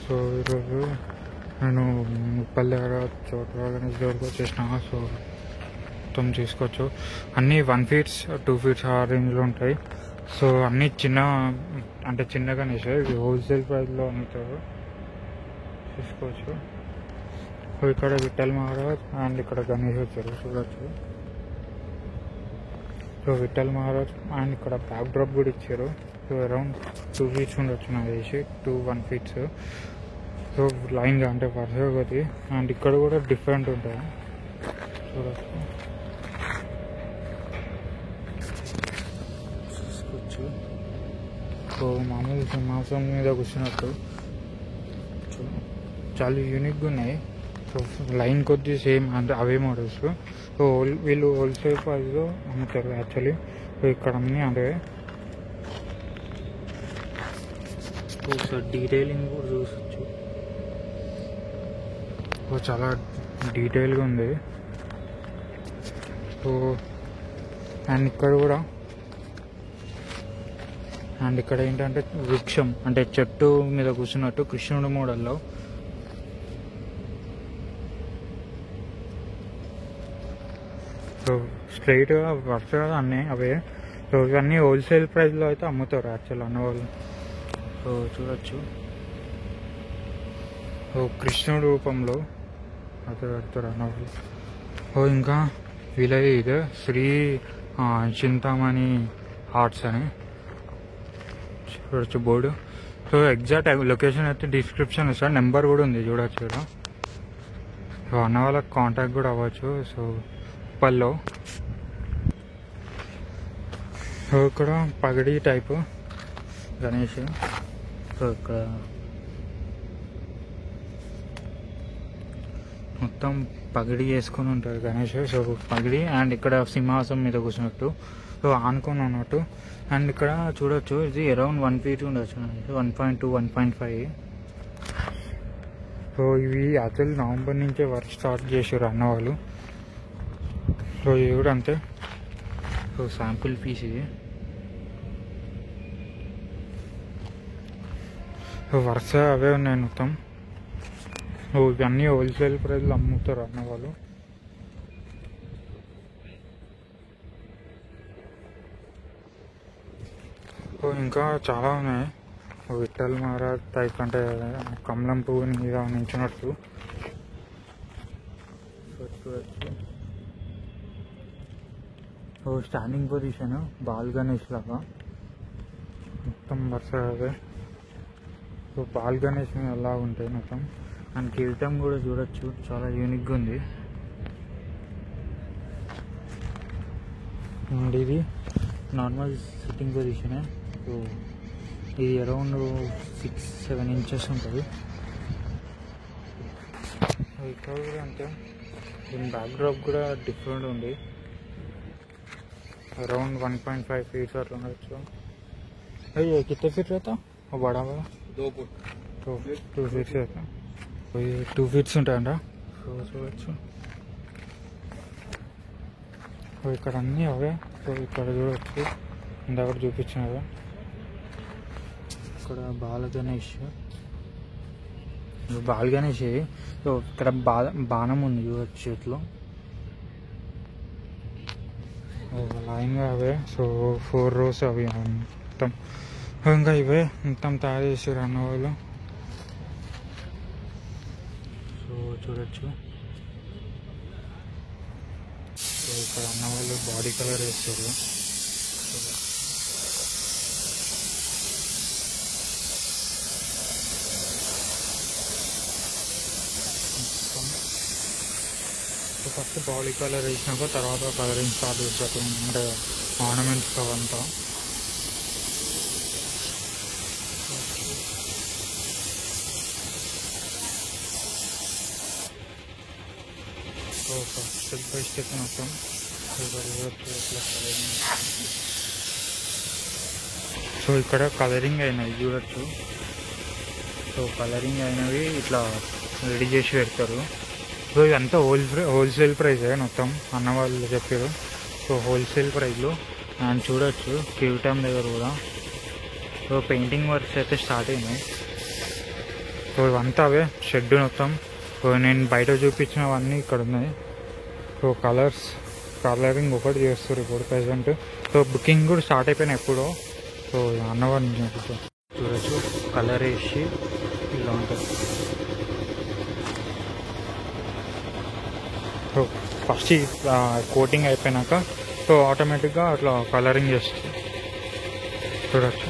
So ఈరోజు నేను ఉప్పల్ దగ్గర చోట్ల గణేష్ దగ్గరకు వచ్చేసిన. సో మొత్తం తీసుకోవచ్చు. అన్నీ 1 feet 2 feet ఆ రేంజ్లో ఉంటాయి. సో అన్నీ అంటే చిన్న గణేష్, ఇవి హోల్సేల్ ప్రైస్లో అమ్ముతారు, తీసుకోవచ్చు. సో ఇక్కడ విఠల్ మహారాజ్ అండ్ ఇక్కడ గణేష్ వచ్చారు, చూడవచ్చు. సో విఠల్ మహారాజ్ అండ్ ఇక్కడ బ్యాక్ డ్రాప్ కూడా ఇచ్చారు. సో అరౌండ్ 2 feet ఉండొచ్చు నాకు వేసి 1 feet. సో లైన్గా అంటే వరుసగా ఒకటి. అండ్ ఇక్కడ కూడా డిఫరెంట్ ఉంటాయి, చూడవచ్చు. చూసుకోవచ్చు. సో మామూలు సింహాసనం మీద కూర్చున్నట్టు చాలా యూనిక్గా ఉన్నాయి. సో లైన్ కొద్ది సేమ్ అంటే అవే మోడల్స్. సో వీళ్ళు హోల్సేల్ ప్రైస్లో అమ్ముతారు యాక్చువల్లీ. సో ఇక్కడ అన్నీ అంటే ఒకసారి డీటెయిలింగ్ కూడా చూసొచ్చు. చాలా డీటెయిల్గా ఉంది. సో అండ్ ఇక్కడ ఏంటంటే వృక్షం అంటే చెట్టు మీద కూర్చున్నట్టు కృష్ణుడి మోడల్లో. సో స్ట్రైట్గా వరుసగా అన్నీ అవే. సో ఇవన్నీ హోల్సేల్ ప్రైస్లో అయితే అమ్ముతారు యాక్చువల్ అన్నవాళ్ళు. సో చూడొచ్చు. ఓ కృష్ణుడి రూపంలో అయితే పెడతారు అన్నవాళ్ళు. ఓ ఇంకా వీళ్ళది ఇదే శ్రీ చింతామణి ఆర్ట్స్ అని చూడొచ్చు బోర్డు. సో ఎగ్జాక్ట్ లొకేషన్ అయితే డిస్క్రిప్షన్ ఇస్తాను, నెంబర్ కూడా ఉంది, చూడొచ్చు ఇక్కడ. సో అన్న వాళ్ళకి కాంటాక్ట్ కూడా అవ్వచ్చు. సో ఉప్పల్లో. సో ఇక్కడ పగడి టైపు గణేష్. సో ఇక్కడ మొత్తం పగడి వేసుకొని ఉంటారు గణేష్. సో పగడి అండ్ ఇక్కడ సింహాసనం మీద కూర్చున్నట్టు, సో ఆనుకొని ఉన్నట్టు. అండ్ ఇక్కడ చూడొచ్చు, ఇది అరౌండ్ 1 feet ఉండొచ్చు, 1.2 1.5. సో ఇవి యాక్చువల్లీ నవంబర్ నుంచే వర్క్ స్టార్ట్ చేశారు అన్నవాళ్ళు. సో ఇవి కూడా అంతే. సో శాంపుల్ పీస్ ఇది. సో వరుస అవే ఉన్నాయి మొత్తం. ఇవన్నీ హోల్సేల్ ప్రైస్లో అమ్ముతారు అన్నవాళ్ళు. ఇంకా చాలా ఉన్నాయి. విఠల్ మహారాజ్ టైప్ అంటే కమలం పువ్వు మీద నించున్నట్టు చూడచ్చు. స్టాండింగ్ పొజిషన్ బాల్ గణేష్ లాగా మొత్తం వరుసగా. సో బాల్ గణేష్ అలా ఉంటాయి మొత్తం. అండ్ కిరీటం కూడా చూడొచ్చు, చాలా యూనిక్గా ఉంది. అండ్ ఇది నార్మల్ సిట్టింగ్ పొజిషనే. సో ఇది అరౌండ్ 6-7 inches ఉంటుంది. ఇక్కడ కూడా అంతే. దీని బ్యాక్ డ్రాప్ కూడా డిఫరెంట్ ఉంది, अराउंड 1.5 feet अట్లా ఉండొచ్చు. ये कितने फीट रहता वो बड़ा वाला? 2 फुट 2 feet रहता. ये 2 feet ఉంటాయంట. సో చూడొచ్చు. ఇక్కడ అన్నీ అవే. సో ఇక్కడ చూడవచ్చు, ఇందాక చూపించినవే. ఇక్కడ బాల గణేష్ ఇది. సో ఇక్కడ బాణం ఉంది చూడొచ్చు చేతిలో, లైన్గా అవే. సో 4 rows అవి మొత్తం. ఇంకా ఇవే మొత్తం తయారు చేసారు అన్నవాళ్ళు. సో చూడొచ్చు. సో ఇక్కడ అన్నవాళ్ళు బాడీ కలర్ వేస్తారు. సో ఫస్ట్ బాడీ కలర్ వేసినాక తర్వాత కలరింగ్ స్టార్ట్ చేస్తారు, అంటే ఆర్నమెంట్స్ అవంతా. సో స్టెప్ బై స్టెప్ మొత్తం సో ఇక్కడ కలరింగ్ అయినవి చూడొచ్చు. సో కలరింగ్ అయినవి ఇట్లా రెడీ చేసి పెడతారు. సో ఇదంతా హోల్సేల్ ప్రైజే మొత్తం అన్నవాళ్ళు చెప్పారు. సో హోల్సేల్ ప్రైస్లో అండ్ చూడొచ్చు కిరీటం దగ్గర కూడా. సో పెయింటింగ్ వర్క్స్ అయితే స్టార్ట్ అయినాయి. సో సో ఇవంతా అవే షెడ్ మొత్తం. సో నేను బయట చూపించినవన్నీ ఇక్కడ ఉన్నాయి. సో కలరింగ్ ఒకటి చేస్తారు ఇప్పుడు ప్రజెంట్. సో బుకింగ్ కూడా స్టార్ట్ అయిపోయినాయి ఎప్పుడో. సో అన్నవారు చూడొచ్చు, కలర్ వేసి ఇలా ఉంటుంది. సో ఫస్ట్ కోటింగ్ అయిపోయినాక సో ఆటోమేటిక్గా అట్లా కలరింగ్ చేస్తుంది చూడొచ్చు.